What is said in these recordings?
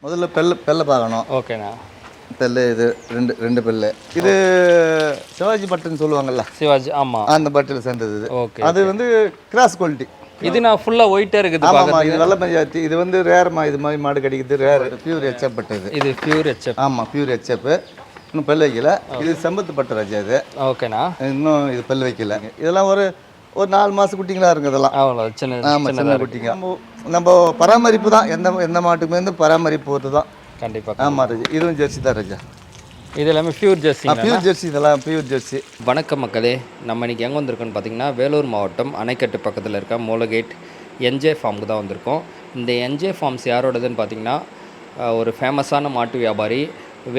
முதல்ல பெல்லை பார்க்கணும். ஓகேண்ணா. பெல்லு இது ரெண்டு பெல்லு. இது சிவாஜி பட்டுன்னு சொல்லுவாங்கல்ல, சிவாஜி. ஆமாம், அந்த பட்டில் சேர்ந்தது இது. ஓகே. அது வந்து கிராஸ் குவாலிட்டி. இது நான் ஃபுல்லாக ஒயிட்டாக இருக்குது. ஆமாம், இது வெள்ளை மஞ்சாத்தி. இது வந்து ரேர்மா, இது மாதிரி மாடு கிடைக்குது ரேர். பியூர் ஹெச்எப் பட்டு இது பியூர் ஹெச்எப். ஆமாம், பியூர் ஹெச்எப். இன்னும் பெல் வைக்கல. இது செம்பத்து பட்டு ராஜா இது. ஓகேண்ணா. இன்னும் இது பெல் வைக்கல. இதெல்லாம் ஒரு 4 மாதம் குட்டிங்களா இருக்குது இதெல்லாம். அவ்வளோ சின்ன. ஆமாம், சின்ன குட்டிங்க. நம்ம பராமரிப்பு தான், எந்த மாட்டுக்குமே வந்து பராமரிப்பு பொறுத்து தான். கண்டிப்பாக. ஆமாம் ராஜா, இதுவும் ஜெர்சி தான் ராஜா. இது எல்லாமே பியூர் ஜெர்சி. பியூர் ஜெர்சி, இதெல்லாம் பியூர் ஜெர்சி. வணக்கம் மக்களே, நம்ம இன்றைக்கி எங்கே வந்திருக்கோன்னு பார்த்தீங்கன்னா வேலூர் மாவட்டம் அணைக்கட்டு பக்கத்தில் இருக்க மூலகேட் என்ஜே ஃபார்முக்கு தான் வந்திருக்கோம். இந்த என்ஜே ஃபார்ம்ஸ் யாரோடதுன்னு பார்த்தீங்கன்னா ஒரு ஃபேமஸான மாட்டு வியாபாரி.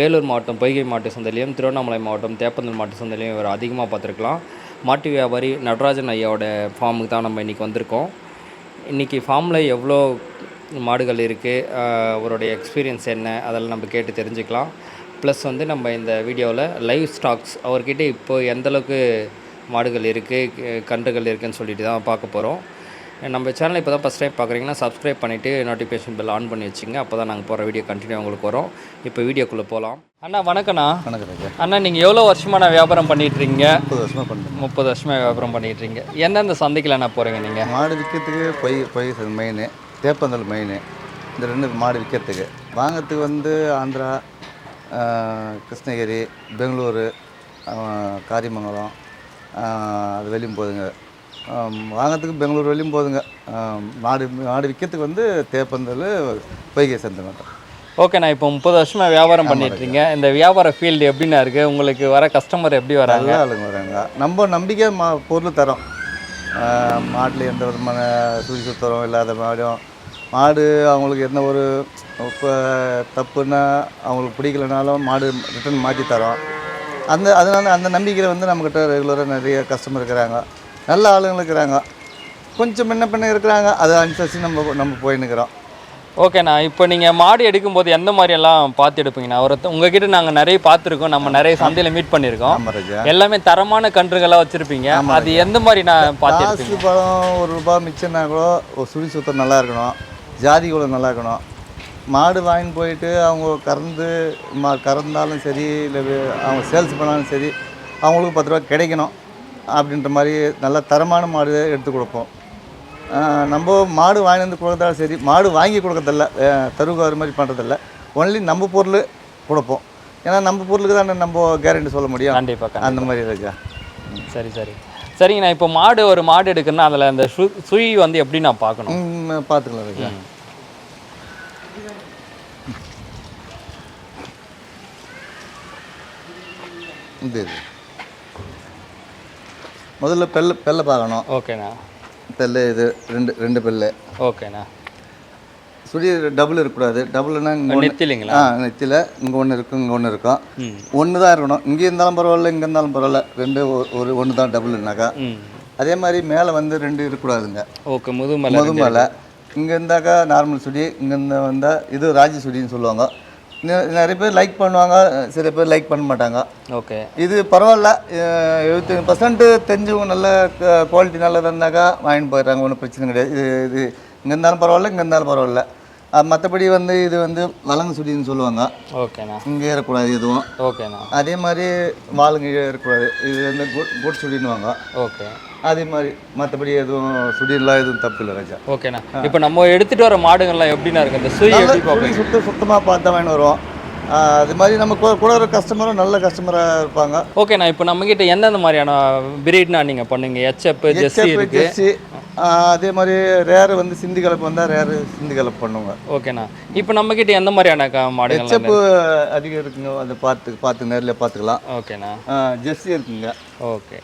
வேலூர் மாவட்டம் பொய்கை மாட்டு சந்தையிலையும், திருவண்ணாமலை மாவட்டம் தேப்பந்தல் மாட்டு சந்தையிலையும் இவர் அதிகமாக பார்த்துருக்கலாம். மாட்டு வியாபாரி நடராஜன் ஐயாவோட ஃபார்முக்கு தான் நம்ம இன்றைக்கி வந்திருக்கோம். இன்றைக்கி ஃபார்மில் எவ்வளோ மாடுகள் இருக்குது, அவருடைய எக்ஸ்பீரியன்ஸ் என்ன, அதெல்லாம் நம்ம கேட்டு தெரிஞ்சுக்கலாம். ப்ளஸ் வந்து நம்ம இந்த வீடியோவில் லைவ் ஸ்டாக்ஸ் அவர்கிட்ட இப்போ எந்தளவுக்கு மாடுகள் இருக்குது, கன்றுகள் இருக்குதுன்னு சொல்லிட்டு தான் பார்க்க போகிறோம். நம்ம சேனலை இப்போ தான் ஃபஸ்ட் டைம் பார்க்குறீங்கன்னா சப்ஸ்கிரைப் பண்ணிவிட்டு நோட்டிஃபிகேஷன் பெல் ஆன் பண்ணி வச்சுங்க. அப்போ தான் நாங்கள் போகிற வீடியோ கண்டினியூ உங்களுக்கு வரும். இப்போ வீடியோக்குள்ளே போகலாம். அண்ணா வணக்கண்ணா. வணக்கம் அண்ணா, நீங்கள் எவ்வளோ வருஷமாக வியாபாரம் பண்ணிகிட்ருக்கீங்க? 30 வருஷமாக பண்ணுறேன். 30 வருஷமாக வியாபாரம் பண்ணிகிட்ருக்கீங்க. எந்தெந்த சந்தைக்கில் என்ன போகிறீங்க நீங்கள்? மாடு விற்கிறதுக்கு பொய் மெயின், தேப்பந்தல் மெயின். இந்த 2 மாடு விற்கிறதுக்கு. வாங்கிறதுக்கு வந்து ஆந்திரா, கிருஷ்ணகிரி, பெங்களூரு, காரிமங்கலம், அது வெளியும் போகுதுங்க. வாங்கிறதுக்கு பெங்களூர் வெளியும் போகுதுங்க. மாடு விற்கிறதுக்கு வந்து தேப்பந்தல், பொய்கை சந்தை மட்டும். ஓகேண்ணா, இப்போ 30 வருஷமாக வியாபாரம் பண்ணிட்டுருங்க. இந்த வியாபார ஃபீல்டு எப்படின்னா இருக்குது? உங்களுக்கு வர கஸ்டமர் எப்படி வராங்க? நல்ல ஆளுங்க வராங்க. நம்ம நம்பிக்கை பொருள் தரோம். மாட்டில் எந்த விதமான சுத்தரம் இல்லாத மாடு அவங்களுக்கு என்ன ஒரு இப்போ தப்புன்னா அவங்களுக்கு பிடிக்கலனாலும் மாடு ரிட்டர்ன் மாற்றி தரோம். அதனால அந்த நம்பிக்கையில் வந்து நம்மக்கிட்ட ரெகுலராக நிறைய கஸ்டமர் இருக்கிறாங்க. நல்ல ஆளுங்க இருக்கிறாங்க. கொஞ்சம் முன்ன இருக்கிறாங்க. அதை அனுசரித்து நம்ம போயின்னுக்கிறோம். ஓகேண்ணா, இப்போ நீங்கள் மாடு எடுக்கும்போது எந்த மாதிரியெல்லாம் பார்த்து எடுப்பீங்கண்ணா? உங்ககிட்ட நாங்கள் நிறைய பார்த்துருக்கோம், நம்ம நிறைய சந்தையில் மீட் பண்ணியிருக்கோம். எல்லாமே தரமான கன்றுகளாக வச்சுருப்பீங்க. அது எந்த மாதிரி நான் பார்த்து காசு பழம் ₹1 மிச்சம்னா கூட ஒரு சுழி சுத்தம் நல்லா இருக்கணும், ஜாதி கூட நல்லா இருக்கணும். மாடு வாங்கின்னு போயிட்டு அவங்க கறந்தாலும் சரி, இல்லை அவங்க சேல்ஸ் பண்ணாலும் சரி, அவங்களுக்கு ₹10 கிடைக்கணும் அப்படின்ற மாதிரி நல்ல தரமான மாடு எடுத்து கொடுப்போம். நம்ம மாடு வாங்கி வந்து கொடுக்கறதாலும் சரி, மாடு வாங்கி கொடுக்கறதில்ல, தருவுக்கு வர மாதிரி பண்ணுறதில்ல. ஒன்லி நம்ம பொருள் கொடுப்போம். ஏன்னா நம்ம பொருளுக்கு தான் நம்ம கேரண்டி சொல்ல முடியும். கண்டிப்பாக அந்த மாதிரி இருக்கா. சரிங்கண்ணா. இப்போ ஒரு மாடு எடுக்கணும்னா அதில் அந்த சுழி வந்து எப்படி நான் பார்க்கணும்? பார்த்துக்கலாம் இருக்கா. இது முதல்ல பெல்லை பார்க்கணும். ஓகேண்ணா. பெல்லு இது ரெண்டு பெல்லு. ஓகேண்ணா. சுழி டபுள் இருக்கக்கூடாது. டபுள்னா நெத்திலிங்களா? நெத்தியில் இங்கே ஒன்று இருக்கும், இங்கே ஒன்று இருக்கும். ஒன்று தான் இருக்கணும். இங்கே இருந்தாலும் பரவாயில்ல, இங்கே இருந்தாலும் பரவாயில்ல. ஒன்று தான் டபுள்னாக்கா. அதே மாதிரி மேலே வந்து 2 இருக்கக்கூடாதுங்க. ஓகே. முதுமலை இங்கே இருந்தாக்கா நார்மல் சுடி, இங்கேருந்து வந்தால் இது ராஜி சுடின்னு சொல்லுவாங்க. நிறைய பேர் லைக் பண்ணுவாங்க, சில பேர் லைக் பண்ண மாட்டாங்க. ஓகே. இது பரவாயில்ல. 75% தெரிஞ்சவங்க நல்ல குவாலிட்டி நல்லதாக இருந்தாக்கா வாங்கிட்டு போயிடுறாங்க. ஒன்றும் பிரச்சனை கிடையாது. இது இங்கே இருந்தாலும் பரவாயில்ல, இங்கே இருந்தாலும் பரவாயில்ல. மற்றபடி வந்து இது வந்து வளங்கு சுடின்னு சொல்லுவாங்க. ஓகேண்ணா. இங்கே ஏறக்கூடாது எதுவும். ஓகேண்ணா. அதே மாதிரி வாளுங்க ஏறக்கூடாது. இது வந்து குட் சுடின்னுவாங்க. ஓகே. அதே மாதிரி மற்றபடி எதுவும் சுடிலாம் எதுவும் தப்பு இல்லை ராஜா. ஓகேண்ணா. இப்போ நம்ம எடுத்துகிட்டு வர மாடுகள்லாம் எப்படின்னா இருக்குது? இந்த சுழி சுத்தமாக பார்த்து தான் வாங்கிட்டு வருவோம். அது மாதிரி நம்ம கூட ஒரு கஸ்டமரும் நல்ல கஸ்டமராக இருப்பாங்க. ஓகேண்ணா. இப்போ நம்மக்கிட்ட எந்தெந்த மாதிரியான பிரீட்னா நீங்கள் பண்ணுங்க? HF, Jersey. அதே மாதிரி ரேரு வந்து சிந்தி கலப்பு வந்தால் ரேரு சிந்தி கலப்பு பண்ணுவோங்க. ஓகேண்ணா. இப்போ நம்மக்கிட்ட எந்த மாதிரியான மாடு? ஹெச்எப் அதிகம் இருக்குங்க. அதை பார்த்து நேரில் பார்த்துக்கலாம். ஓகேண்ணா. ஜெர்சி இருக்குங்க. ஓகே.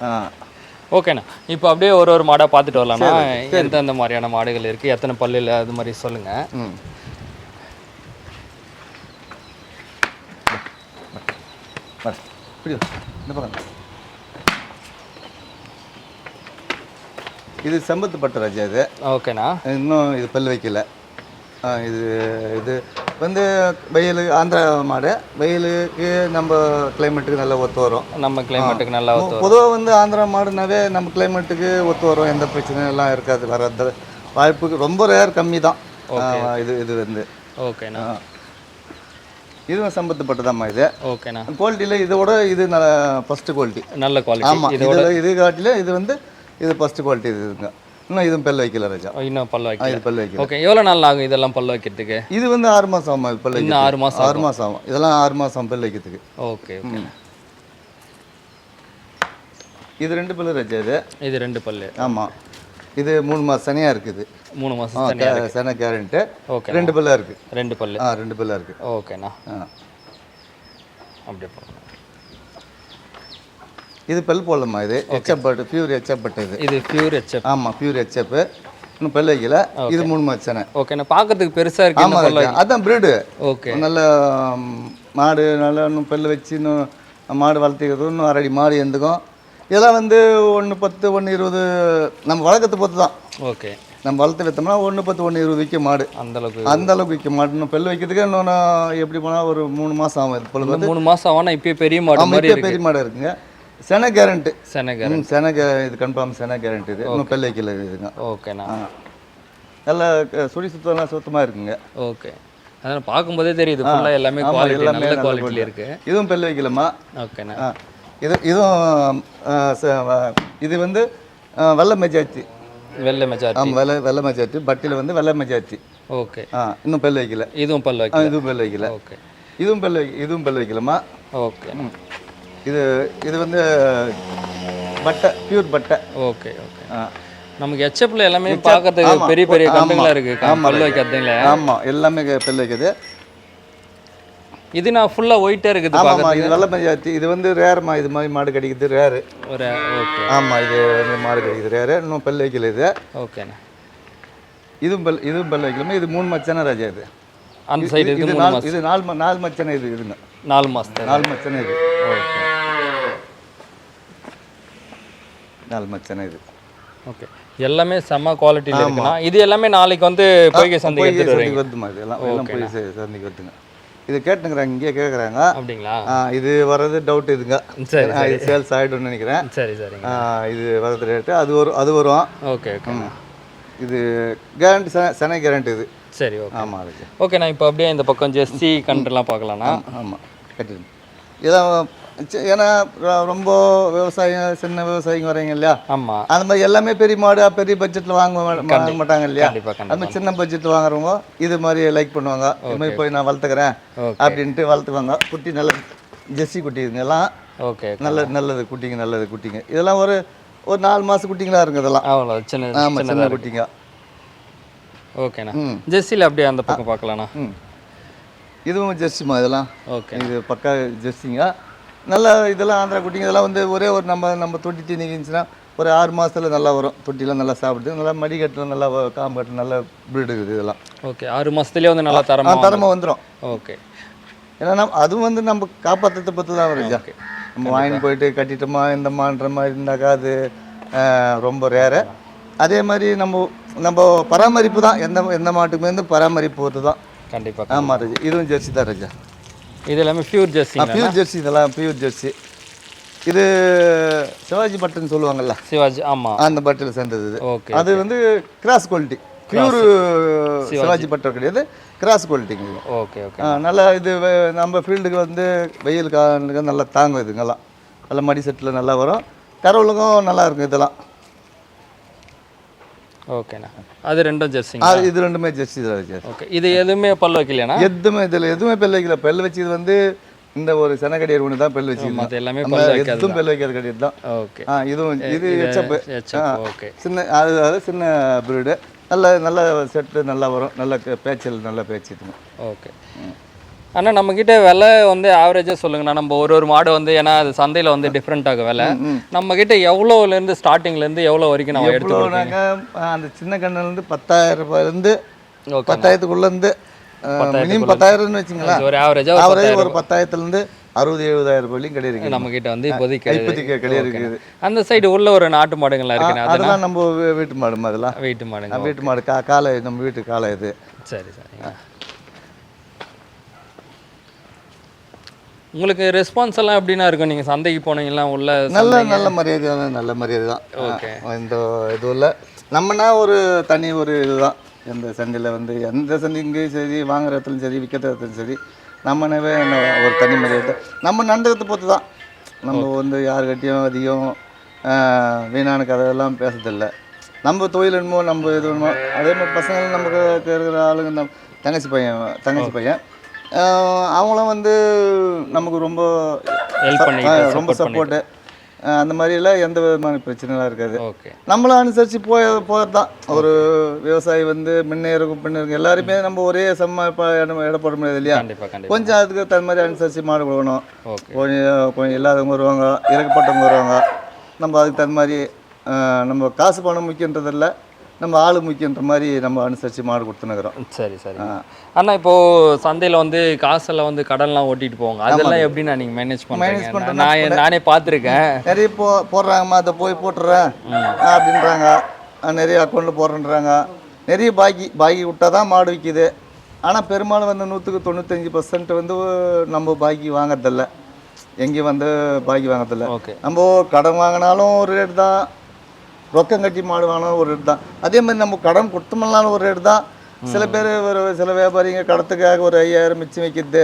ஓகேண்ணா. இப்போ அப்படியே ஒரு மாடாக பார்த்துட்டு வரலாம்ண்ணா. எந்தெந்த மாதிரியான மாடுகள் இருக்குது, எத்தனை பல்லில், அது மாதிரி சொல்லுங்கள். இது செம்பத்து பட்டு ராஜா. இது ஓகேண்ணா. இன்னும் இது பல் வைக்கல. இது வந்து வெயில் ஆந்திரா மாடு. வெயிலுக்கு நம்ம கிளைமேட்டுக்கு நல்லா ஒத்து வரும். நம்ம கிளைமேட்டுக்கு நல்லா ஒத்து வரும். பொதுவாக வந்து ஆந்திரா மாடுனாவே நம்ம கிளைமேட்டுக்கு ஒத்து வரும். எந்த பிரச்சனையும் எல்லாம் இருக்காது. வர வாய்ப்புக்கு ரொம்ப ரேர் கம்மி தான். இது வந்து ஓகேண்ணா. இதுவும் சம்பந்தப்பட்டதாம்மா இது. ஓகேண்ணா. குவாலிட்டியில் இதோட இது ஃபஸ்ட்டு குவாலிட்டி. நல்ல குவாலிட்டி. ஆமாம், இது காட்டில இது வந்து இது ஃபஸ்ட்டு குவாலிட்டி இதுங்க. இன்னும் இதுவும் பல்லு வைக்கல ராஜா. இன்னும் பல்லு வைக்கல. இது பல்லு வைக்கல. ஓகே, எவ்வளோ நாள் ஆகும் இதெல்லாம் பல்லு வைக்கிறதுக்கு? இது வந்து 6 மாதம் ஆகும். இது பல்லு இன்னும் 6 மாதம் 6 மாதம் ஆகும். இதெல்லாம் 6 மாதம் பல்லு வைக்கிறதுக்கு. Okay okay. இது 2 பல்லு ராஜா. இது 2 பல்லு. ஆமாம், இது 3 மாதம் சனியாக இருக்குது. 3 மாதம் சனை கேரண்ட்டு. ஓகே. 2 பல்லா இருக்குது. 2 பல்லு. 2 பல்லா இருக்குது. ஓகேண்ணா. அப்படியே போகலாம். இது பல் போடலாமா? இது ஹெச்எப் பட்டு, பியூர் ஹெச்எப் பட்டு. இது பியூர் ஹெச்எப். ஆமாம், பியூர் ஹெச்எப். இன்னும் பல் வைக்கல. இது 3 மாதம் சனை. ஓகேண்ணா, பார்க்கறதுக்கு பெருசாக இருக்கு. ஆமாம், அதான் ப்ரீடு. ஓகே. நல்ல மாடு நல்லா இன்னும் பல் வச்சு இன்னும் மாடு வளர்த்திக்கிறது இன்னும் 1 அடி மாடு எந்துக்கும். இதெல்லாம் வந்து 1.10 1.20 நம்ம வளர்க்கறத பொறுத்து தான். ஓகே. நம்ம வளர்த்து வைத்தோம்னா 1.10 1.20 விற்க மாடு. அந்தளவுக்கு விற்க மாடு. இன்னும் பல் வைக்கிறதுக்கு இன்னொன்று எப்படி போனால் ஒரு 3 மாதம் ஆகும். இது பொழுது 3 மாதம் ஆகும். இப்போ பெரிய மாடு மாதிரி பெரிய மாடு இருக்குங்க. சென கேரண்ட்டு. சென இது கன்ஃபார்ம் சென கேரண்டி. இது இன்னும் பல் வைக்கல இதுங்க. ஓகேண்ணா. நல்லா சுழி சுத்தம்லாம் சுத்தமாக இருக்குங்க. ஓகே, அதனால் பார்க்கும்போதே தெரியுது ஃபுல்லாக எல்லாமே குவாலிட்டி, நல்ல குவாலிட்டியில் இருக்குது. இதுவும் பல் வைக்கலாமா? ஓகேண்ணா. இதுவும் இது வந்து வெள்ளை மெஜாரிட்டி. வெள்ளை மெஜாரிட்டி. ஆமாம், வெள்ளை மெஜாரிட்டி. பட்டியில் வந்து வெள்ளை மெஜாரிட்டி. ஓகே. இன்னும் பல் வைக்கல. இதுவும் பல் வைக்கல. இதுவும் பல் வைக்கல. ஓகே. இதுவும் பல் வைக்கலாமா? ஓகே. இது வந்து பட்டை, பியூர் பட்டை. Okay okay. நமக்கு ஹெச்எப்ல எல்லாமே பார்க்கறதுக்கு பெரிய பெரிய கண்டுங்களா இருக்கு. பல் வைக்கிறதுங்களே. ஆமாம், எல்லாமே பல் வைக்குது. இது நான் ஃபுல்லாக ஒயிட்டாக இருக்குது. ஆமாம், இது வெள்ளை மெஜாரிட்டி. இது வந்து ரேருமா. இது மாதிரி மாடு கிடைக்குது ரேரு. ஓகே. ஆமாம், இது வந்து மாடு கிடைக்குது ரேரு. இன்னும் பல் வைக்கல இது. ஓகேண்ணா. இதுவும் பல் வைக்கலாமா? இது 3 மச்சனை ராஜா. இது அந்த சைடு இது 4 மச்சனை. இது இதுங்க 4 மாதம். 4 மச்சனை இது. ஓகே. 4 மச்சனை இது. ஓகே, எல்லாமே செம்ம குவாலிட்டியில் இருக்குண்ணா. இது எல்லாமே நாளைக்கு வந்து பொய்கை சந்தைக்கு வருதுமா? இதெல்லாம் போய் சந்தைக்கு வருதுங்க. இது கேட்டுங்கிறாங்க, இங்கே கேட்குறாங்க. அப்படிங்களா? இது வர்றது டவுட் இதுங்க. சரி, இது சேல்ஸ் ஆகிடும்னு நினைக்கிறேன். சரி சரி. இது வர்றது ரேட்டு அது வரும். Okay okay. இது கேரண்டி, சென கேரண்டி இது. சரி, ஓகே. ஆமாம், அதுக்கு ஓகே. நான் இப்போ அப்படியே இந்த பக்கம் ஜெர்சி கன்றுலாம் பார்க்கலாம்ண்ணா. ஆமாம், கட்டிடுங்க. இதான் ஏன்னா ரொம்ப விவசாயம், சின்ன விவசாயிங்க வரீங்க இல்லையா? ஆமாம். அந்த மாதிரி எல்லாமே பெரிய மாடு பெரிய பட்ஜெட்டில் வாங்க மாட்டாங்க இல்லையா? அது மாதிரி சின்ன பட்ஜெட்டில் வாங்குறவங்க இது மாதிரி லைக் பண்ணுவாங்க. இது மாதிரி போய் நான் வளர்த்துக்கிறேன் அப்படின்ட்டு வளர்த்துவாங்க. குட்டி நல்ல ஜெர்சி குட்டிங்க எல்லாம். ஓகே. நல்லது குட்டிங்க, நல்லது குட்டிங்க. இதெல்லாம் ஒரு 4 மாதம் குட்டிங்களா இருக்குது இதெல்லாம். அவ்வளோ சின்ன. ஆமாம், சின்ன குட்டிங்க. ஓகேண்ணா. ஜெர்சியில் அப்படியே அந்த பக்கம் பார்க்கலாண்ணா. இதுவும் ஜெர்சிமா இதெல்லாம். ஓகே. இது பக்கா ஜெர்சிங்க. நல்லா இதெல்லாம் ஆந்திரா குட்டிங்க. இதெல்லாம் வந்து ஒரே ஒரு நம்ம தொட்டி தீனி இருந்துச்சுன்னா ஒரு 6 மாதத்தில் நல்லா வரும். தொட்டிலாம் நல்லா சாப்பிடுது. நல்லா மடிக்கட்டில் நல்லா காம்பு கட்டு நல்ல ப்ரீடு இருக்குது இதெல்லாம். ஓகே, 6 மாதத்துலேயே வந்து நல்லா தரமாக வந்துடும். ஓகே. ஏன்னா அதுவும் வந்து நம்ம காப்பாற்றத்தை பற்றி தான் வருது. நம்ம வாங்கிட்டு போயிட்டு கட்டிட்டோமா இந்தமான்ற மாதிரி இருந்தாக்கா அது ரொம்ப ரேரு. அதே மாதிரி நம்ம பராமரிப்பு தான். எந்த மாட்டுக்குமே வந்து பராமரிப்பு பொறுத்து தான். கண்டிப்பாக. ஆமாம் ராஜா. இதுவும் ஜெர்சி தான் ராஜா. இது எல்லாமே பியூர் ஜெர்சி. Pure Jersey. இதெல்லாம் பியூர் ஜெர்சி. இது சிவாஜி பட்டுன்னு சொல்லுவாங்கல்ல? சிவாஜி. ஆமாம், அந்த பட்டில் சேர்ந்தது இது. ஓகே. அது வந்து cross quality. Pure Shivaji butter கிடையாது, கிராஸ் குவாலிட்டிங்க. Okay okay. நல்லா இது நம்ம ஃபீல்டுக்கு வந்து வெயில் காலத்துக்கு நல்லா தாங்கும். இதுங்கெல்லாம் நல்லா மடி செட்டில் நல்லா வரும். கரவுலுக்கும் நல்லா இருக்கும் இதெல்லாம். ஓகேண்ணா. அது ரெண்டும் ஜெர்சிங்க. இது ரெண்டுமே ஜெர்சி தான். ஓகே. இது எதுவுமே பல் வைக்கலையாண்ணா? எதுவுமே பல் வைக்கல. பல் வச்சு இது வந்து இந்த ஒரு செனக்கடியர் ஒன்று தான் பல் வச்சு. அது எல்லாமே எதுவும் பல் வைக்காத கடியர் தான். ஓகே. இது ஹெச்எப். ஓகே. சின்ன அதாவது சின்ன ப்ரீடு. நல்ல செட்டு நல்லா வரும். நல்ல பேச்சல் நல்ல பேச்சுங்க. ஓகே. ஆனால் நம்மக்கிட்ட விலை வந்து ஆவரேஜாக சொல்லுங்கண்ணா. நம்ம ஒரு மாடு வந்து ஏன்னா அது சந்தையில் வந்து டிஃப்ரெண்ட் ஆகும் விலை. நம்மக்கிட்ட எவ்வளோலேருந்து ஸ்டார்டிங்லேருந்து எவ்வளோ வரைக்கும் நம்ம எடுத்துக்கிறோம்? நாங்கள் அந்த சின்ன கண்ணுலேருந்து 10,000 ரூபாயிலேருந்து 10,000க்குள்ளேருந்து மினிமம் 10,000ன்னு வச்சுங்களேன். ஒரு ஆவரேஜாக ஒரு 10,000லேருந்து 60,000-70,000 ரூபாயிலையும் கிடையாது நம்மக்கிட்ட வந்து இப்போதைக்கு கிடையாது. அந்த சைடு உள்ள ஒரு நாட்டு மாடுங்களா இருக்குண்ணா? அதெல்லாம் நம்ம வீட்டு மாடுமா? அதெல்லாம் வீட்டு மாடுங்க. வீட்டு மாடு காலை நம்ம வீட்டு காலை இது. சரி சரிங்க. உங்களுக்கு ரெஸ்பான்ஸ் எல்லாம் எப்படின்னா இருக்கும்? நீங்கள் சந்தைக்கு போனீங்கன்னா உள்ள நல்ல மரியாதை தான். ஓகே. இந்த இதுவும் இல்லை நம்மனா ஒரு தனி ஒரு இதுதான். எந்த சந்தையில் வந்து எந்த சந்தைங்கும் சரி, வாங்குற இடத்துலையும் சரி, விற்கிற இடத்துலையும் சரி, நம்மனவே ஒரு தனி மரியாதை. நம்ம நடந்துக்கிறத பொறுத்து தான். நம்ம வந்து யாருக்கிட்டையும் அதிகம் வீணான கதையெல்லாம் பேசுறதில்ல. நம்ம தொழில் என்னமோ, நம்ம இது வேணுமோ, அதே மாதிரி பசங்களும் நமக்கு இருக்கிற ஆளுங்க, நம்ம தங்கச்சி பையன் அவங்களும் வந்து நமக்கு ரொம்ப ரொம்ப சப்போர்ட்டு. அந்த மாதிரிலாம் எந்த விதமான பிரச்சனைலாம் இருக்காது. நம்மளும் அனுசரித்து போகிறது தான். ஒரு விவசாயி வந்து முன்னேறும் பின்னேறும் எல்லாருமே நம்ம ஒரே இடப்பட முடியாது இல்லையா? கொஞ்சம் அதுக்கு தகுந்த மாதிரி அனுசரித்து மாடு கொடுக்கணும். கொஞ்சம் இல்லாதவங்க வருவாங்க, இறக்கப்பட்டவங்க வருவாங்க. நம்ம அதுக்கு தகுந்த மாதிரி நம்ம காசு பணம் முக்கியன்றதில்ல, நம்ம ஆளு முக்கியன்ற மாதிரி நம்ம அனுசரித்து மாடு கொடுத்துனுக்குறோம். சரி சரி. ஆனால் இப்போது சந்தையில் வந்து காசெல்லாம் வந்து கடன்லாம் ஓட்டிட்டு போவாங்க, அதெல்லாம் எப்படின்னா நீங்கள் மேனேஜ் பண்ணுறீங்க? நானே பார்த்துருக்கேன். நிறைய போடுறாங்கம்மா, அதை போய் போட்டுறேன் அப்படின்றாங்க, நிறைய அக்கௌண்ட்டில் போடுறேன்றாங்க. நிறைய பாக்கி விட்டால் தான் மாடு விற்கிது. ஆனால் பெரும்பாலும் வந்து 95% வந்து நம்ம பாக்கி வாங்கறதில்ல, எங்கேயும் வந்து பாக்கி வாங்கறதில்ல. நம்ம கடன் வாங்கினாலும் ஒரு ரேட் தான், ரொக்கம் கட்டி மாடு வாங்கினாலும் ஒரு ரேட் தான். அதே மாதிரி நம்ம கடன் கொடுத்தோம்னாலும் ஒரு ரேட் தான். சில பேர் சில வியாபாரிங்க கடத்துக்காக ஒரு 5000 மிச்சம் வைக்கிறது,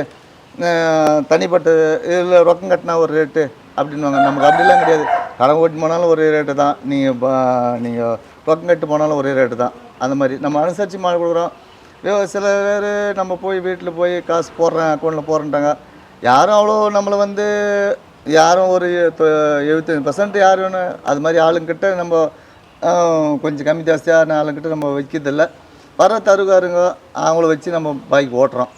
தனிப்பட்ட இதில் ரொக்கம் கட்டினா ஒரு ரேட்டு அப்படின்வாங்க. நமக்கு அப்படிலாம் கிடையாது. கடன் ஓட்டி போனாலும் ஒரே ரேட்டு தான், நீங்கள் ரொக்கம் கட்டு போனாலும் ஒரே ரேட்டு தான். அந்த மாதிரி நம்ம அனுசரித்து மாடு கொடுக்குறோம். சில பேர் நம்ம போய் வீட்டில் போய் காசு போடுறேன், அக்கௌண்ட்டில் போடுறேன்ட்டாங்க. யாரும் அவ்வளோ நம்மளை வந்து யாரும் ஒரு 75% யார் வேணும் அது மாதிரி ஆளுங்கிட்ட நம்ம கொஞ்சம் கம்மி ஜாஸ்தியான ஆளுங்கிட்ட நம்ம வைக்கிறதில்ல. வர தருகாருங்க அவங்கள வச்சு நம்ம பைக் ஓட்டுறோம்.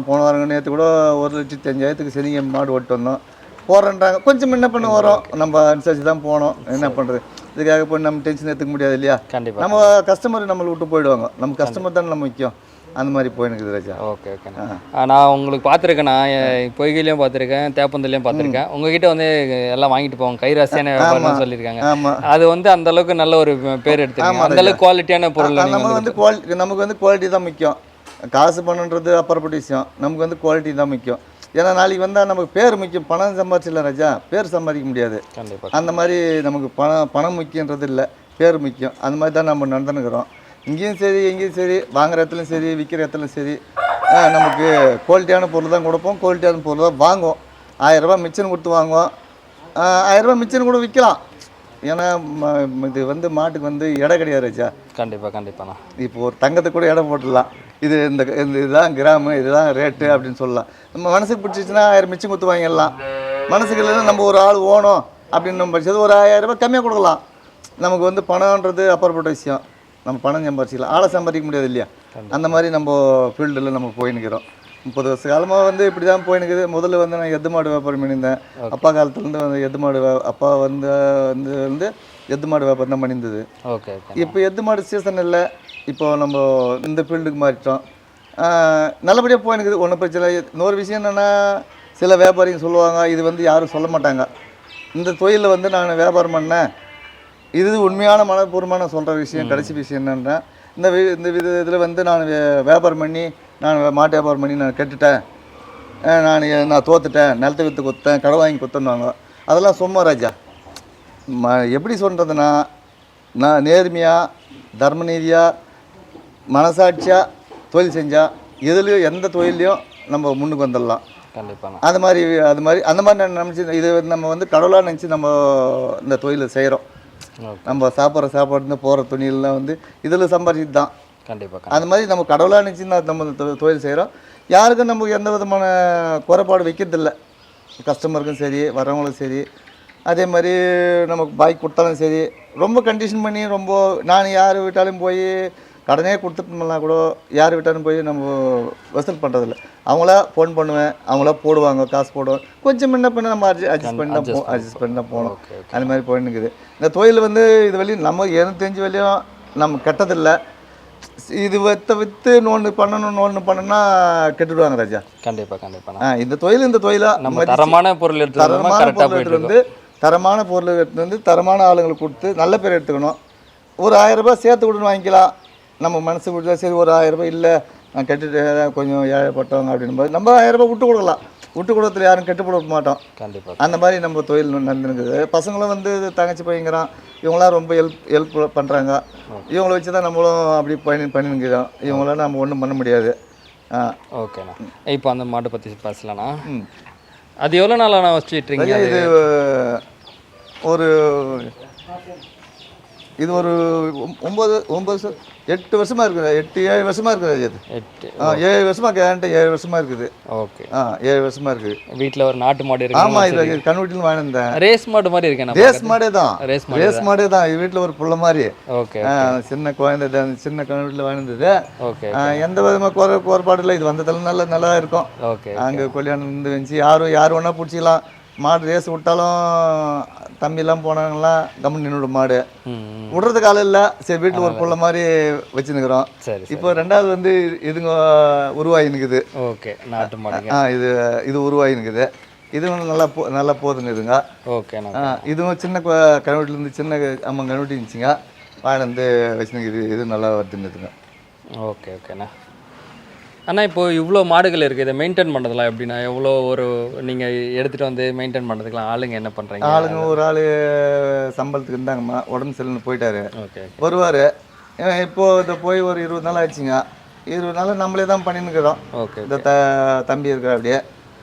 போன வாரங்க நேற்று கூட 1,05,000 செனிங்க மாடு ஓட்டு வந்தோம். போகிறேன்றாங்க, கொஞ்சம் முன்ன பண்ண வரோம், நம்ம அனுசரித்து தான் போனோம். என்ன பண்ணுறது, இதுக்காக போய் நம்ம டென்ஷன் எடுத்துக்க முடியாது இல்லையா? நம்ம கஸ்டமர் நம்மளை விட்டு போயிடுவாங்க, நம்ம கஸ்டமர் தானே நம்ம முக்கியம். அந்த மாதிரி போயினுக்குது ராஜா. ஓகே. நான் உங்களுக்கு பார்த்துருக்கேன், நான் பொய்கையிலையும் பார்த்துருக்கேன், தேப்பந்தலையும் பார்த்துருக்கேன். உங்ககிட்ட வந்து எல்லாம் வாங்கிட்டு போவாங்க, கைராசியான வியாபாரம்னு சொல்லியிருக்காங்க. அது வந்து அந்த அளவுக்கு நல்ல ஒரு பேர் எடுத்துருக்காங்க. அந்த அளவுக்கு குவாலிட்டியான பொருள். நம்ம வந்து நமக்கு வந்து குவாலிட்டி தான் முக்கியம். காசு பண்ணுன்றது அப்புறப்பட்ட விஷயம், நமக்கு வந்து குவாலிட்டி தான் முக்கியம். ஏன்னா நாளைக்கு வந்தால் நமக்கு பேர் முக்கியம். பணம் சம்பாதிச்சில்ல ராஜா, பேர் சம்பாதிக்க முடியாது. அந்த மாதிரி நமக்கு பணம் முக்கியன்றது இல்லை, பேர் முக்கியம். அந்த மாதிரி தான் நம்ம நடந்துனுக்கிறோம். இங்கேயும் சரி, எங்கேயும் சரி, வாங்குற இடத்துலையும் சரி, விற்கிற இடத்துலையும் சரி, நமக்கு குவாலிட்டியான பொருள் தான் கொடுப்போம், குவாலிட்டியான பொருள் தான் வாங்குவோம். 1000 ரூபா மிச்சம் கொடுத்து வாங்குவோம். 1000 ரூபா மிச்சம் கூட விற்கலாம். ஏன்னா இது வந்து மாட்டுக்கு வந்து இடம் கிடையாது ராஜா. கண்டிப்பாண்ணா. இப்போ ஒரு தங்கத்துக்கு கூட இடம் போட்டுடலாம். இதுதான் கிராமு, இதுதான் ரேட்டு அப்படின்னு சொல்லலாம். நம்ம மனசுக்கு பிடிச்சிச்சுன்னா 1000 மிச்சம் கொடுத்து வாங்கிடலாம். மனசுக்கு இல்லைன்னா நம்ம ஒரு ஆள் ஓணும் அப்படின்னு நம்ம படிச்சது ஒரு 1000 ரூபாய் கம்மியாக கொடுக்கலாம். நமக்கு வந்து பணம்ன்றது அப்புறப்பட்ட விஷயம். நம்ம பணம் சம்பாதிச்சிக்கலாம், ஆளை சம்பாதிக்க முடியாது இல்லையா? அந்த மாதிரி நம்ம ஃபீல்டில் நம்ம போயின்னுக்கிறோம். 30 வருஷ காலமாக வந்து இப்படி தான் போயினுக்குது. முதல்ல வந்து நான் எது மாடு வியாபாரம் பண்ணியிருந்தேன். அப்பா காலத்துலேருந்து வந்து எது மாடு அப்பா வந்து எது மாடு வியாபாரம் தான் பண்ணியிருந்தது. இப்போ எது மாடு சீசன் இல்லை, இப்போ நம்ம இந்த ஃபீல்டுக்கு மாறிட்டோம். நல்லபடியாக போயினுக்குது, ஒன்றும் பிரச்சனை இல்லை. இன்னொரு விஷயம் என்னென்னா, சில வியாபாரிங்க சொல்லுவாங்க, இது வந்து யாரும் சொல்ல மாட்டாங்க, இந்த தொழிலில் வந்து நான் வியாபாரம் பண்ணேன், இது உண்மையான மனப்பூர்வமான சொல்கிற விஷயம். கடைசி விஷயம் என்னென்னா, இந்த இதில் வந்து நான் வியாபாரம் பண்ணி, நான் மாட்டு வியாபாரம் பண்ணி நான் கெட்டுட்டேன், நான் தோத்துட்டேன், நிலத்தை விற்று கொடுத்தேன், கடை வாங்கி கொடுத்தேன்னுவாங்க. அதெல்லாம் சும்மா ராஜா. எப்படி சொல்கிறதுனா, நான் நேர்மையாக, தர்மநீதியாக, மனசாட்சியாக தொழில் செஞ்சால் எதுலேயும் எந்த தொழிலையும் நம்ம முன்னுக்கு வந்துடலாம். அது மாதிரி அந்த மாதிரி நான் நினச்சி, இது நம்ம வந்து கடவுளாக நினச்சி நம்ம இந்த தொழிலை செய்கிறோம். நம்ம சாப்பிட்ற சாப்பாடு, போகிற துணியெல்லாம் வந்து இதில் சம்பாதிச்சு தான். அது மாதிரி நம்ம கடவுளாக நினச்சி நம்ம தொழில் செய்கிறோம். யாருக்கும் நமக்கு எந்த விதமான குறைபாடு வைக்கிறதில்ல. கஸ்டமருக்கும் சரி, வரவங்களுக்கும் சரி. அதே மாதிரி நமக்கு பாய்க்கு கொடுத்தாலும் சரி, ரொம்ப கண்டிஷன் பண்ணி ரொம்ப நான் யார் விட்டாலும் போய் கடனே கொடுத்துட்டோம்னா கூட யார் விட்டாலும் போய் நம்ம வசூல் பண்ணுறதில்ல. அவங்களா ஃபோன் பண்ணுவேன், அவங்களா போடுவாங்க, காசு போடுவோம். கொஞ்சம் முன்ன பண்ண நம்ம அட்ஜஸ்ட் பண்ணி தான் போகணும். அந்த மாதிரி போயின்னுக்குது இந்த தொழில். வந்து இது வரையும் நம்ம எனக்கு தெரிஞ்ச வரையும் நம்ம கெட்டதில்லை. இது விற்று நோன்னு பண்ணணும்னா கெட்டுடுவாங்க ராஜா. இந்த தொழிலாக நம்ம தரமான பொருள் எடுத்து வந்து தரமான ஆளுங்களுக்கு கொடுத்து நல்ல பேர் எடுத்துக்கணும். ஒரு 1000 ரூபாய் சேர்த்து கொடுன்னு வாங்கிக்கலாம். நம்ம மனசு கொடுத்தா சரி, ஒரு 1000 ரூபாய் இல்லை நான் கட்டிட்டு கொஞ்சம் ஏழைப்பட்டவங்க அப்படின்போது நம்ம 1000 ரூபாய் விட்டு கொடுக்கலாம். விட்டு குடும்பத்தில் யாரும் கெட்டுப்பட மாட்டோம். கண்டிப்பாக. அந்த மாதிரி நம்ம தொழில் நடந்துருக்குது. பசங்களும் வந்து தங்கச்சி பையங்கிறான், இவங்களாம் ரொம்ப ஹெல்ப் பண்ணுறாங்க. இவங்கள வச்சு தான் நம்மளும் அப்படி பண்ணிக்கிறோம். இவங்களாம் நம்ம ஒன்றும் பண்ண முடியாது. ஓகேண்ணா. இப்போ அந்த மாட்டை பற்றி பேசலாண்ணா. அது எவ்வளோ நாளாக நான் வச்சுட்ருக்கீங்க? இது ஒரு 8 வருஷமாக இருக்குது. 7 வருஷமாக இருக்குது. அது 7 வருஷமாக கேரண்டி 7 வருஷமாக இருக்குது. ஓகே. 7 வருஷமாக இருக்குது. வீட்டில் ஒரு நாட்டு மாடு இருக்கு. ஆமாம், இது கண்ணுட்டியில் வாங்கினேன். ரேஸ் மாடு மாதிரி இருக்கேன். ரேஸ் மாடே தான். ரேஸ் மாடே தான். இது வீட்டில் ஒரு புள்ள மாதிரி. ஓகே. சின்ன குழந்தை சின்ன கண்ணுட்டியில் வாங்கினது. ஓகே. எந்த விதமாக குறைபாடு இல்லை. இது வந்ததில் நல்லா இருக்கும். ஓகே. அங்கே கொல்லியானம் இருந்து வந்துச்சு. யார் வேணா பிடிச்சிக்கலாம். மாடு ரேஸ் விட்டாலும் தம்பிலாம் போனாங்கலாம் கம்மி நின்றுட மாடு விடுறதுக்கு ஆள் இல்லை. சரி, வீட்டில் ஒரு புள்ள மாதிரி வச்சுன்னுக்குறோம். சரி. இப்போ ரெண்டாவது வந்து இதுங்க உருவாகினுக்குது. ஓகே. நாட்டு மாடு. இது உருவாகினுக்குது. இதுவும் நல்லா போதுங்க இதுங்க. ஓகே. இதுவும் சின்ன கண்ணுட்டிலேருந்து சின்ன அம்மா கண்ணுட்டி இருந்துச்சுங்க. வாங்கிட்டு வந்து வச்சுனுக்குது. இது நல்லா வருதுங்க. ஓகே. ஓகேண்ணா. அண்ணா, இப்போது இவ்வளோ மாடுகள் இருக்குது. இதை மெயின்டைன் பண்ணுறதுலாம் எப்படின்னா எவ்வளோ நீங்கள் எடுத்துகிட்டு வந்து மெயின்டைன் பண்ணுறதுக்குலாம் ஆளுங்க என்ன பண்ணுறீங்க? ஆளுங்க ஒரு ஆள் சம்பளத்துக்கு இருந்தாங்கம்மா. உடம்பு சரியில்லைன்னு போயிட்டாரு. ஓகே. வருவார். இப்போது இதை போய் ஒரு 20 நாள் ஆச்சுங்க. 20 நாள் நம்மளே தான் பண்ணின்னுக்கிறோம். ஓகே. இந்த தம்பி இருக்கிற அப்படியே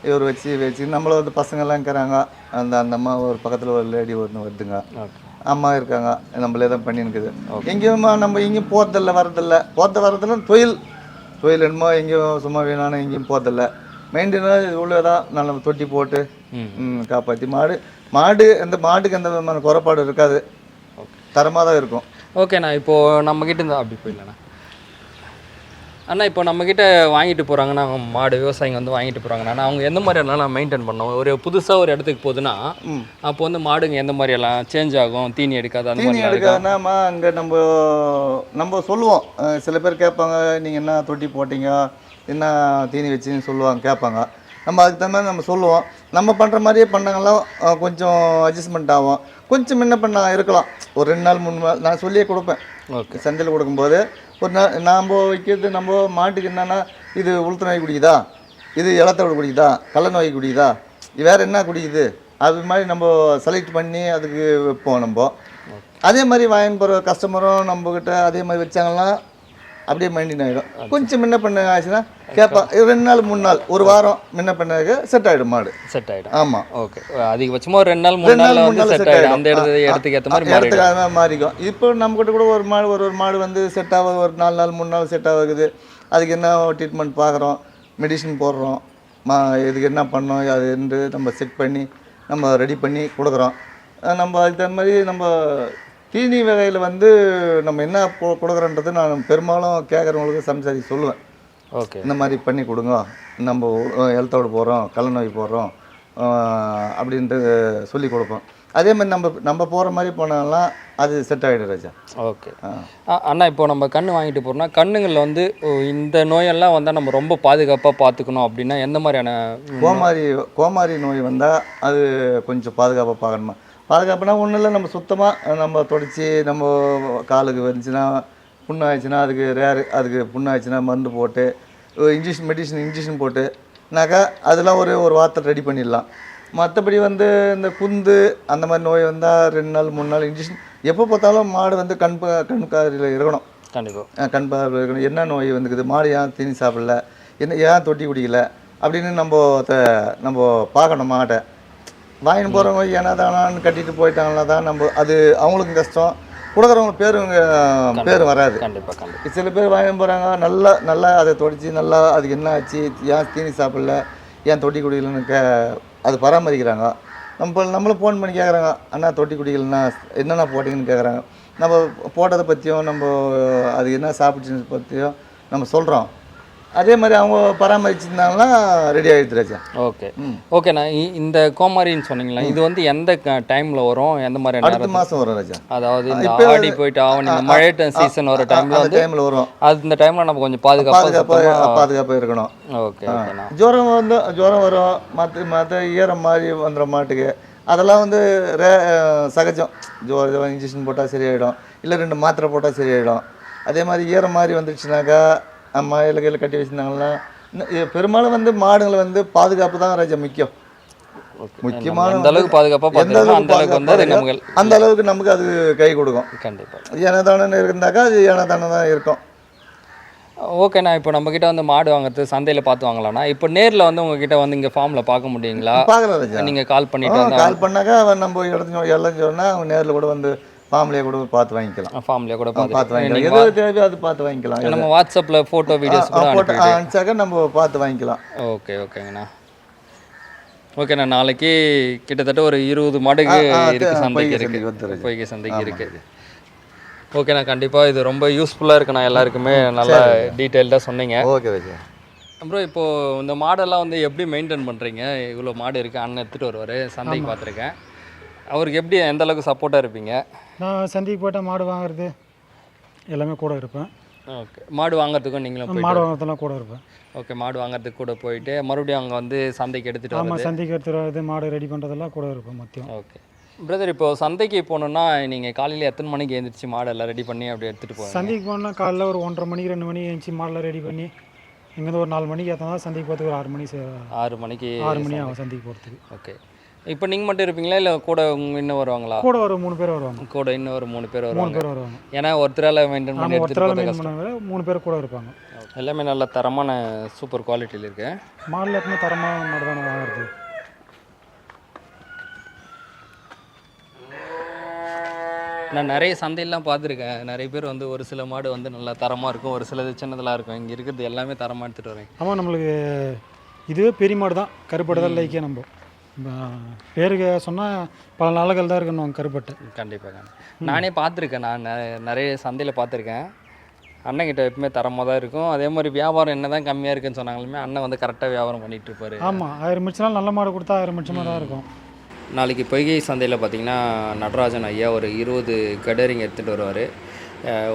இவர் வச்சு நம்மள வந்து பசங்கள்லாம் இருக்கிறாங்க. அந்த அம்மா ஒரு பக்கத்தில் ஒரு லேடி ஒன்று வருதுங்க. அம்மா இருக்காங்க. நம்மளே தான் பண்ணின்னுக்குது. எங்கேயும் நம்ம எங்கேயும் போகிறதில்ல, வரதில்ல. தொழில் என்னமோ எங்கேயும் சும்மா வீணான எங்கேயும் போகிறதில்ல. மெயின்டெனன்ஸ் இவ்வளோ தான். நல்ல தொட்டி போட்டு காப்பாற்றி மாடு எந்த மாட்டுக்கு எந்த விதமான குறைபாடு இருக்காது. தரமாக தான் இருக்கும். ஓகேண்ணா. இப்போது நம்மக்கிட்ட இருந்தால் அப்படி போயிடலண்ணா. அண்ணா, இப்போ நம்மக்கிட்ட வாங்கிட்டு போகிறாங்கன்னா மாடு விவசாயிங்க வந்து வாங்கிட்டு போகிறாங்கண்ணா, அவங்க எந்த மாதிரியெல்லாம் நான் மெயின்டைன் பண்ணோம்? ஒரு புதுசாக ஒரு இடத்துக்கு போகுதுன்னா அப்போ வந்து மாடுங்க எந்த மாதிரியெல்லாம் சேஞ்ச் ஆகும்? தீனி எடுக்காது? அந்த தீனி எடுக்காதுனாமா அங்கே நம்ம சொல்லுவோம். சில பேர் கேட்பாங்க, நீங்கள் என்ன தொட்டி போட்டீங்க, என்ன தீனி வச்சுன்னு சொல்லுவாங்க, கேட்பாங்க. நம்ம அதுக்கு தகுந்த மாதிரி நம்ம சொல்லுவோம். நம்ம பண்ணுற மாதிரியே பண்ணாங்களாம் கொஞ்சம் அட்ஜஸ்ட்மெண்ட் ஆகும். கொஞ்சம் முன்ன பண்ண இருக்கலாம். ஒரு 2 நாள் 3 நாள் நான் சொல்லியே கொடுப்பேன். ஓகே. சந்தையில் கொடுக்கும்போது ஒரு நாம் வைக்கிறது நம்ம மாட்டுக்கு என்னென்னா, இது உளுத்த நோய் குடிக்குதா, இது இளத்தோடு குடிக்குதா, கள்ள நோய் குடிக்குதா, வேறு என்ன குடிக்குது, அது மாதிரி நம்ம செலக்ட் பண்ணி அதுக்கு வைப்போம். நம்ம அதே மாதிரி வாங்கி போகிற கஸ்டமரும் நம்மக்கிட்ட அதே மாதிரி வச்சாங்கன்னா அப்படியே மெயின்டைன் ஆகிடும். கொஞ்சம் முன்ன பண்ண ஆச்சுன்னா கேட்பான். 2 நாள் 3 நாள் ஒரு வாரம் முன்ன பண்ணாக்க செட் ஆகிடும். மாடு செட் ஆகிடும். ஆமாம். ஓகே. அதிகபட்சமாக ஒரு 2 நாள் 3 நாள் செட் ஆகிடும். அந்த இடத்துக்கு ஏற்ற மாதிரி மாறிக்கும். இப்போ நம்மக்கிட்ட கூட ஒரு மாடு வந்து செட் ஆக ஒரு 4 நாள் 3 நாள் செட் ஆகுது. அதுக்கு என்ன ட்ரீட்மெண்ட் பார்க்குறோம், மெடிசன் போடுறோம், இதுக்கு என்ன பண்ணோம், அது என்று நம்ம செக் பண்ணி நம்ம ரெடி பண்ணி கொடுக்குறோம். நம்ம அதுக்கு தகுந்த மாதிரி நம்ம தீனி வகையில் வந்து நம்ம என்ன கொடுக்குறோன்றது நான் பெரும்பாலும் கேட்குறவங்களுக்கு சம்சாரி சொல்லுவேன். ஓகே. இந்த மாதிரி பண்ணி கொடுங்க, நம்ம ஹெல்த்தோடு போடுறோம், கள்ள நோய் போடுறோம் அப்படின்ட்டு சொல்லி கொடுப்போம். அதே மாதிரி நம்ம போகிற மாதிரி போனாலாம் அது செட் ஆகிடும் ராஜா. ஓகே. அண்ணா, இப்போ நம்ம கன்று வாங்கிட்டு போகிறோம்னா கண்ணுங்களில் வந்து இந்த நோயெல்லாம் வந்தால் நம்ம ரொம்ப பாதுகாப்பாக பார்த்துக்கணும் அப்படின்னா எந்த மாதிரியான? கோமாரி நோய் வந்தால் அது கொஞ்சம் பாதுகாப்பாக பார்க்கணுமா? பாதுகாப்புனா ஒன்றும் இல்லை. நம்ம சுத்தமாக நம்ம தொடச்சி நம்ம காலுக்கு வந்துச்சுன்னா புண்ணு ஆயிடுச்சுன்னா அதுக்கு புண்ணு ஆயிடுச்சுன்னா மருந்து போட்டு மெடிசன் போட்டுனாக்கா அதெல்லாம் ஒரு வாரத்தை ரெடி பண்ணிடலாம். மற்றபடி வந்து இந்த குந்து அந்த மாதிரி நோய் வந்தால் 2 நாள் 3 நாள் இன்ஜெக்ஷன். எப்போ பார்த்தாலும் மாடு வந்து கண்காரியில் இருக்கணும். கண்டிப்பாக கண் பார்வையில் இருக்கணும். என்ன நோய் வந்துக்குது, மாடு ஏன் தீனி சாப்பிடல, ஏன் தொட்டி குடிக்கல அப்படின்னு நம்ம பார்க்கணும். மாட்டை வாங்கின்னு போகிறவங்க ஏன்னா தானான்னு கட்டிட்டு போயிட்டாங்களா தான் நம்ம அது அவங்களுக்கும் கஷ்டம், கொடுக்குறவங்க பேர் வராது. கண்டிப்பாக சில பேர் வாங்கி போகிறாங்க நல்லா அதை தொடச்சி நல்லா அதுக்கு என்ன ஆச்சு, ஏன் தீனி சாப்பிடல, ஏன் தொட்டி குடிக்கலன்னு அது பராமரிக்கிறாங்க. நம்மளும் ஃபோன் பண்ணி கேட்குறாங்க, அண்ணா தொட்டி குடிக்கலன்னா என்னென்ன போட்டிங்கன்னு கேட்குறாங்க. நம்ம போட்டதை பற்றியும் நம்ம அது என்ன சாப்பிட்டுன்னு பற்றியும் நம்ம சொல்கிறோம். அதே மாதிரி அவங்க பராமரிச்சிருந்தாங்கன்னா ரெடி ஆகிடுச்சு. ஓகேண்ணா. இந்த கோமாரின்னு சொன்னீங்களா, இது வந்து எந்த டைமில் வரும், எந்த மாதிரி? அடுத்த மாதம் வரும் ராஜா. அதாவது இந்த ஆடி போயிட்டு ஆகும் இந்த மழை சீசன் வர டைமில் வரும். அது இந்த டைமில் நம்ம கொஞ்சம் பாதுகாப்பாக இருக்கணும். ஓகே. ஜுரம் வரும், மற்ற ஈரம் மாதிரி வந்துட மாட்டுக்கு. அதெல்லாம் வந்து சகஜம். ஜுரம் இன்ஜெக்ஷன் போட்டால் சரியாயிடும், இல்லை 2 மாத்திரை போட்டால் சரியாயிடும். அதே மாதிரி ஈரம் மாதிரி வந்துடுச்சுனாக்கா அம்மா கையில் கட்டி வச்சுருந்தாங்கன்னா பெரும்பாலும் வந்து மாடுகளை வந்து பாதுகாப்பு தான் ராஜா முக்கியம். முக்கியமான அந்த அளவுக்கு பாதுகாப்பாக எந்த அளவுக்கு பார்த்துக்கணும் அந்த அளவுக்கு நமக்கு அது கை கொடுக்கும். கண்டிப்பாக ஏனதானு இருந்தாக்கா அது ஏனதானே தான் இருக்கும். ஓகேண்ணா. இப்போ நம்மக்கிட்ட வந்து மாடு வாங்குறது சந்தையில் பார்த்து வாங்கலாம்ண்ணா. இப்போ நேரில் வந்து உங்ககிட்ட வந்து இங்கே ஃபார்மில் பார்க்க முடியுங்களா? பார்க்கலாம் ராஜா. நீங்கள் கால் பண்ணிட்டு கால் பண்ணாக்கா நம்ம இடத்துல எல்லாம் சொன்னால் அவங்க நேரில் கூட வந்து ஃபார்ம்லேயே கூட பார்த்து வாங்கிக்கலாம். ஃபார்ம்லேயே கூட பார்த்து வாங்கிக்கலாம். எது தேவையோ அது பார்த்து வாங்கிக்கலாம். நம்ம வாட்ஸ்அப்பில் ஃபோட்டோ வீடியோஸ் கூட அனுப்பிச்சாக்கா நம்ம பார்த்து வாங்கிக்கலாம். ஓகேங்கண்ணா. ஓகேண்ணா. நாளைக்கு கிட்டத்தட்ட ஒரு 20 மாடுக்கு இருக்குது சந்தைக்கு இருக்குது. பொய்கை சந்தைக்கு இருக்குது. ஓகேண்ணா. கண்டிப்பாக இது ரொம்ப யூஸ்ஃபுல்லாக இருக்குண்ணா எல்லாருக்குமே. நல்லா டீட்டெயில்டாக சொன்னீங்க. ஓகே ராஜா. அப்புறம் இப்போது இந்த மாடெல்லாம் வந்து எப்படி மெயின்டைன் பண்ணுறீங்க? இவ்வளோ மாடு இருக்குது, அண்ணன் எடுத்துகிட்டு வருவார், சந்தைக்கு பார்த்துருக்கேன். அவருக்கு எப்படி எந்த அளவுக்கு சப்போர்ட்டாக இருப்பீங்க? நான் சந்தைக்கு போய்ட்டு மாடு வாங்குறது எல்லாமே கூட இருப்பேன். ஓகே. மாடு வாங்குறதுக்கும் நீங்களும் மாடு வாங்குறதுலாம் கூட இருப்பேன். ஓகே. மாடு வாங்குறதுக்கு கூட போயிட்டு மறுபடியும் அங்கே வந்து சந்தைக்கு எடுத்துகிட்டு ஆமாம், சந்தைக்கு எடுத்துகிட்டு வரது, மாடு ரெடி பண்ணுறதெல்லாம் கூட இருப்பேன் மொத்தம். Okay brother. இப்போ சந்தைக்கு போகணுன்னா நீங்கள் காலையில் எத்தனை மணிக்கு எழுந்திரிச்சு மாடெல்லாம் ரெடி பண்ணி அப்படி எடுத்துகிட்டு போங்க? சந்தைக்கு போனால் காலைல ஒரு 1:30 மணிக்கு 2 மணி எழுந்துச்சி மாடெல்லாம் ரெடி பண்ணி இங்கேருந்து ஒரு 4 மணிக்கு ஏற்றினா சந்தைக்கு போகிறதுக்கு ஒரு 6 மணி ஆகும் சந்தைக்கு போகிறதுக்கு. ஓகே. இப்போ நீங்கள் மட்டும் இருப்பீங்களா இல்லை கூட இன்னும் வருவாங்களா? கூட ஒரு 3 பேர் வருவாங்க. கூட இன்னும் ஒரு 3 பேர் வருவாங்க. 3 பேர் வருவாங்க. ஏன்னா ஒருத்தரால் மெயின்டைன் பண்ணி ஒருத்தரால் மெயின்டைன் பண்ணாங்க, 3 பேர் கூட இருப்பாங்க. எல்லாமே நல்ல தரமான சூப்பர் குவாலிட்டியில் இருக்கு. மாடல் எப்பவுமே தரமான மாடு தானே வாங்குறது. நான் நிறைய சந்தையெல்லாம் பார்த்துருக்கேன். நிறைய பேர் வந்து ஒரு சில மாடு வந்து நல்லா தரமாக இருக்கும், ஒரு சிலது சின்னதெல்லாம் இருக்கும். இங்கே இருக்கிறது எல்லாமே தரமாக எடுத்துகிட்டு வரேன். ஆமாம், நம்மளுக்கு இதுவே பெரிய மாடு தான். கருப்பட்டை தான் லைக்கே. நம்ம பேருக்கு சொன்னால் பல நாளுகள் தான் இருக்கணும் கருப்பட்டை. கண்டிப்பாக. நானே பார்த்துருக்கேன். நான் நிறைய சந்தையில் பார்த்துருக்கேன். அண்ணன்கிட்ட எப்பவுமே தரமாக தான் இருக்கும். அதே மாதிரி வியாபாரம் என்ன தான் கம்மியாக இருக்குன்னு சொன்னாங்களுமே அண்ணன் வந்து கரெக்டாக வியாபாரம் பண்ணிகிட்டு இருப்பார். ஆமாம், 1000 மிச்சம்லாம் நல்ல மாடு கொடுத்தா 1000 மிச்சமாக தான் இருக்கும். நாளைக்கு பொய்கை சந்தையில் பார்த்திங்கன்னா நடராஜன் ஐயா ஒரு 20 கடரிங் எடுத்துகிட்டு வருவார்.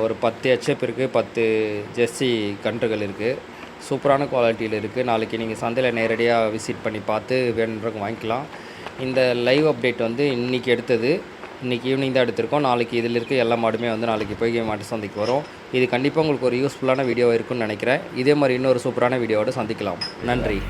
ஒரு 10 ஹெச்எப் இருக்குது, 10 ஜெர்சி கன்றுகள் இருக்குது. சூப்பரான குவாலிட்டியில் இருக்குது. நாளைக்கு நீங்கள் சந்தையில் நேரடியாக விசிட் பண்ணி பார்த்து வேணுன்றவங்க வாங்கிக்கலாம். இந்த லைவ் அப்டேட் வந்து இன்றைக்கி எடுத்தது. இன்றைக்கி ஈவினிங் தான் எடுத்திருக்கோம். நாளைக்கு இதில் இருக்க எல்லா மாடுமே வந்து நாளைக்கு பொய்கை மாட்டு சந்தைக்கு வரும். இது கண்டிப்பாக உங்களுக்கு ஒரு யூஸ்ஃபுல்லான வீடியோ இருக்குன்னு நினைக்கிறேன். இதே மாதிரி இன்னொரு சூப்பரான வீடியோவோடு சந்திக்கலாம். நன்றி.